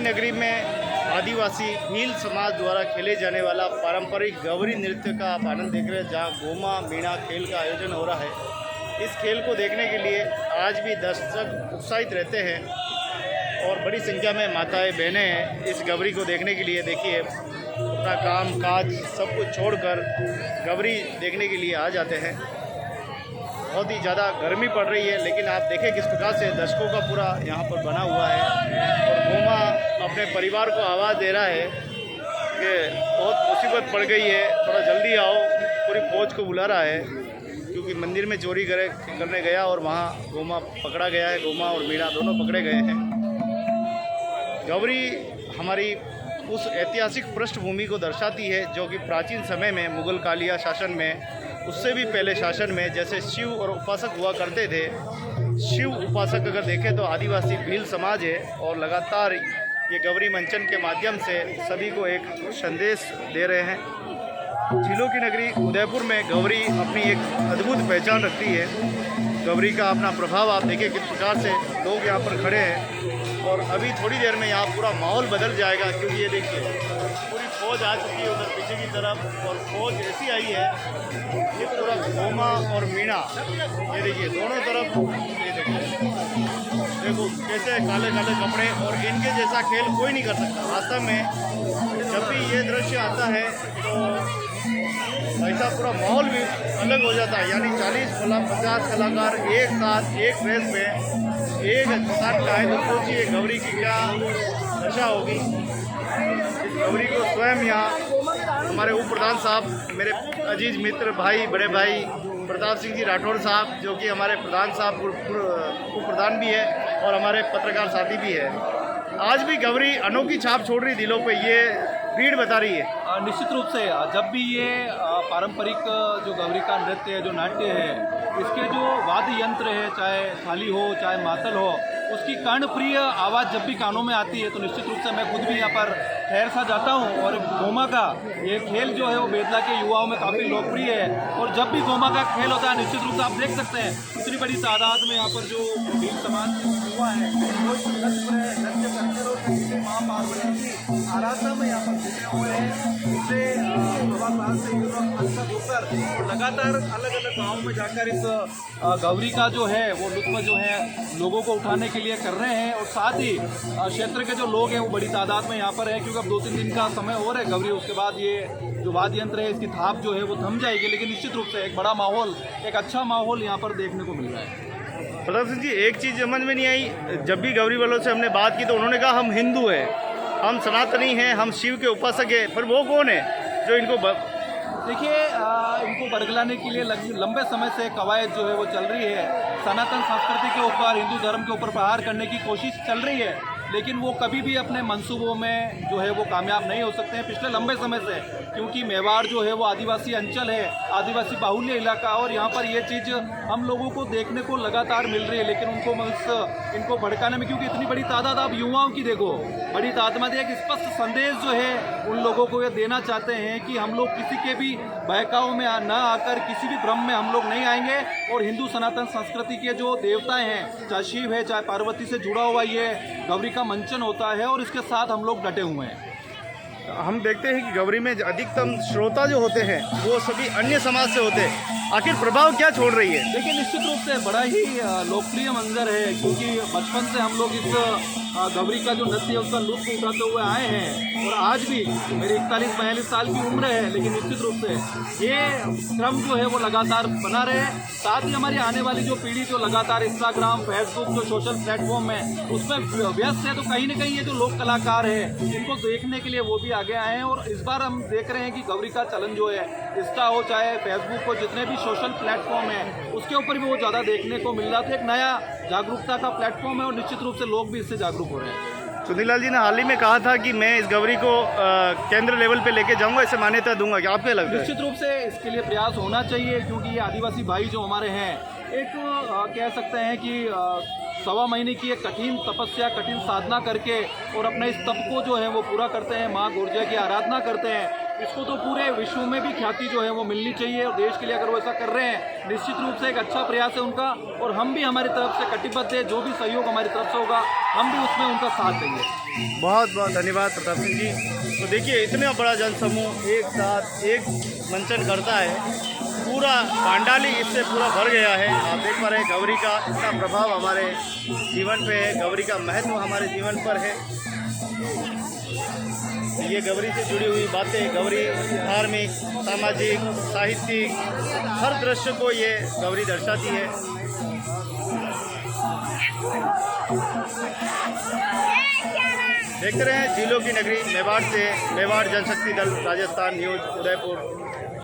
की नगरी में आदिवासी भील समाज द्वारा खेले जाने वाला पारंपरिक गौरी नृत्य का आप आनंद देख रहे हैं, जहां गोमा मीणा खेल का आयोजन हो रहा है। इस खेल को देखने के लिए आज भी दर्शक उत्साहित रहते हैं और बड़ी संख्या में माताएं बहनें हैं इस गौरी को देखने के लिए। देखिए, अपना काम काज सब कुछ छोड़कर गौरी देखने के लिए आ जाते हैं। बहुत ही ज़्यादा गर्मी पड़ रही है, लेकिन आप देखें किस प्रकार से दर्शकों का पूरा यहाँ पर बना हुआ है और गोमा अपने परिवार को आवाज़ दे रहा है कि बहुत मुसीबत पड़ गई है, थोड़ा जल्दी आओ। पूरी फौज को बुला रहा है क्योंकि मंदिर में चोरी करने गया और वहाँ गोमा पकड़ा गया है। गोमा और मीणा दोनों पकड़े गए हैं। गौरी हमारी उस ऐतिहासिक पृष्ठभूमि को दर्शाती है जो कि प्राचीन समय में मुगल कालिया शासन में, उससे भी पहले शासन में, जैसे शिव और उपासक हुआ करते थे। शिव उपासक अगर देखें तो आदिवासी भील समाज है और लगातार ये गौरी मंचन के माध्यम से सभी को एक संदेश दे रहे हैं। झीलों की नगरी उदयपुर में गौरी अपनी एक अद्भुत पहचान रखती है। गौरी का अपना प्रभाव आप देखिए किस प्रकार से लोग यहाँ पर खड़े हैं और अभी थोड़ी देर में यहाँ पूरा माहौल बदल जाएगा, क्योंकि ये देखिए पूरी फौज आ चुकी है उधर पीछे की तरफ और फौज ऐसी आई है, ये पूरा गोमा और मीणा, ये देखिए दोनों तरफ, ये देखो कैसे काले काले कपड़े, और इनके जैसा खेल कोई नहीं कर सकता। वास्तव में जब भी ये दृश्य आता है तो ऐसा पूरा माहौल भी अलग हो जाता है। यानी 40-50 कलाकार एक साथ एक ड्रेस में एक साथ गाए तो सोचिए गौरी की क्या दशा होगी। इस गौरी को स्वयं यहाँ हमारे उप प्रधान साहब, मेरे अजीज मित्र भाई, बड़े भाई प्रताप सिंह जी राठौड़ साहब, जो कि हमारे प्रधान साहब उप प्रधान भी है और हमारे पत्रकार साथी भी है, आज भी गौरी अनोखी छाप छोड़ रही दिलों पे, ये भीड़ बता रही है। निश्चित रूप से जब भी ये पारंपरिक जो गौरी का नृत्य है, जो नाट्य है, इसके जो वाद्य यंत्र है, चाहे थाली हो चाहे मातल हो, उसकी कर्णप्रिय आवाज़ जब भी कानों में आती है तो निश्चित रूप से मैं खुद भी यहाँ पर ठहर सा जाता हूँ। और गोमा का ये खेल जो है वो बेतला के युवाओं में काफ़ी लोकप्रिय है और जब भी गोमा का खेल होता है निश्चित रूप से आप देख सकते हैं इतनी बड़ी तादाद में यहाँ पर जो भील समाज के युवा है वो नृत्य करते हुए माँ पार्वती की आराधना में यहाँ पर जुटे हुए हैं। पिछले साल से होकर लगातार अलग अलग गाँव में जाकर इस गौरी का जो है वो लुत्फ जो है लोगों को उठाने के लिए कर रहे हैं और साथ ही क्षेत्र के जो लोग हैं वो बड़ी तादाद में यहाँ पर है, क्योंकि अब 2-3 दिन का समय हो रहा है गौरी, उसके बाद ये जो वाद्य यंत्र है इसकी थाप जो है वो थम जाएगी। लेकिन निश्चित रूप से एक बड़ा माहौल, एक अच्छा माहौल यहाँ पर देखने को मिल रहा है। प्रताप सिंह जी, एक चीज़ समझ में नहीं आई, जब भी गौरी वालों से हमने बात की तो उन्होंने कहा हम हिंदू हैं, हम सनातनी हैं, हम शिव के उपासक हैं, पर वो कौन है जो इनको देखिए, इनको बरगलाने के लिए लंबे समय से कवायद जो है वो चल रही है। सनातन संस्कृति के ऊपर, हिंदू धर्म के ऊपर प्रहार करने की कोशिश चल रही है, लेकिन वो कभी भी अपने मंसूबों में जो है वो कामयाब नहीं हो सकते हैं पिछले लंबे समय से, क्योंकि मेवाड़ जो है वो आदिवासी अंचल है, आदिवासी बाहुल्य इलाका, और यहाँ पर ये चीज़ हम लोगों को देखने को लगातार मिल रही है। लेकिन इनको भड़काने में, क्योंकि इतनी बड़ी तादाद आप युवाओं की देखो, बड़ी तादाद में एक स्पष्ट संदेश जो है उन लोगों को ये देना चाहते हैं कि हम लोग किसी के भी बहकाव में न आकर किसी भी भ्रम में हम लोग नहीं आएंगे और हिंदू सनातन संस्कृति के जो देवताएं हैं, चाहे शिव है चाहे पार्वती से जुड़ा हुआ ये गौरी का मंचन होता है और इसके साथ हम लोग डटे हुए हैं। हम देखते हैं कि गौरी में अधिकतम श्रोता जो होते हैं वो सभी अन्य समाज से होते हैं। आखिर प्रभाव क्या छोड़ रही है? देखिए, निश्चित रूप से बड़ा ही लोकप्रिय मंजर है, क्योंकि बचपन से हम लोग इस गौरी का जो नृत्य है उसका लुत्फ उठाते हुए आए हैं और आज भी मेरी 41-42 साल की उम्र है, लेकिन निश्चित रूप से ये क्रम जो है वो लगातार बना रहे। साथ ही हमारी आने वाली जो पीढ़ी जो लगातार इंस्टाग्राम, फेसबुक, जो सोशल प्लेटफॉर्म है उसमें व्यस्त है, तो कहीं ना कहीं ये जो लोक कलाकार है इनको देखने के लिए वो भी आगे आए हैं। और इस बार हम देख रहे हैं कि गौरी का चलन जो है, इंस्टा हो चाहे फेसबुक हो, जितने भी सोशल प्लेटफॉर्म है उसके ऊपर भी वो ज़्यादा देखने को मिल रहा था। एक नया जागरूकता का प्लेटफॉर्म है और निश्चित रूप से लोग भी इससे जागरूक हो रहे हैं। सुनीलाल जी ने हाल ही में कहा था कि मैं इस गौरी को केंद्र लेवल पे लेके जाऊंगा, इसे मान्यता दूंगा, क्या आपको लगता है? निश्चित रूप से इसके लिए प्रयास होना चाहिए, क्योंकि ये आदिवासी भाई जो हमारे हैं, एक कह सकते हैं कि 1.25 महीने की एक कठिन तपस्या, कठिन साधना करके और अपने इस तप को जो है वो पूरा करते हैं, माँ गुर्जर की आराधना करते हैं। इसको तो पूरे विश्व में भी ख्याति जो है वो मिलनी चाहिए और देश के लिए अगर वो ऐसा कर रहे हैं निश्चित रूप से एक अच्छा प्रयास है उनका और हम भी हमारी तरफ से कटिबद्ध है। जो भी सहयोग हमारी तरफ से होगा हम भी उसमें उनका साथ देंगे। बहुत बहुत धन्यवाद प्रताप सिंह जी। तो देखिए इतना बड़ा जनसमूह एक साथ एक मंचन करता है, पूरा पांडाली इससे पूरा भर गया है। आप देख पा रहे हैं गौरी का इतना प्रभाव हमारे जीवन पे है, गौरी का महत्व हमारे जीवन पर है। ये गौरी से जुड़ी हुई बातें, गौरी धार्मिक, सामाजिक, साहित्यिक हर दृश्य को ये गौरी दर्शाती है। देखते रहे झीलों की नगरी मेवाड़ से, मेवाड़ जनशक्ति दल राजस्थान न्यूज़ उदयपुर।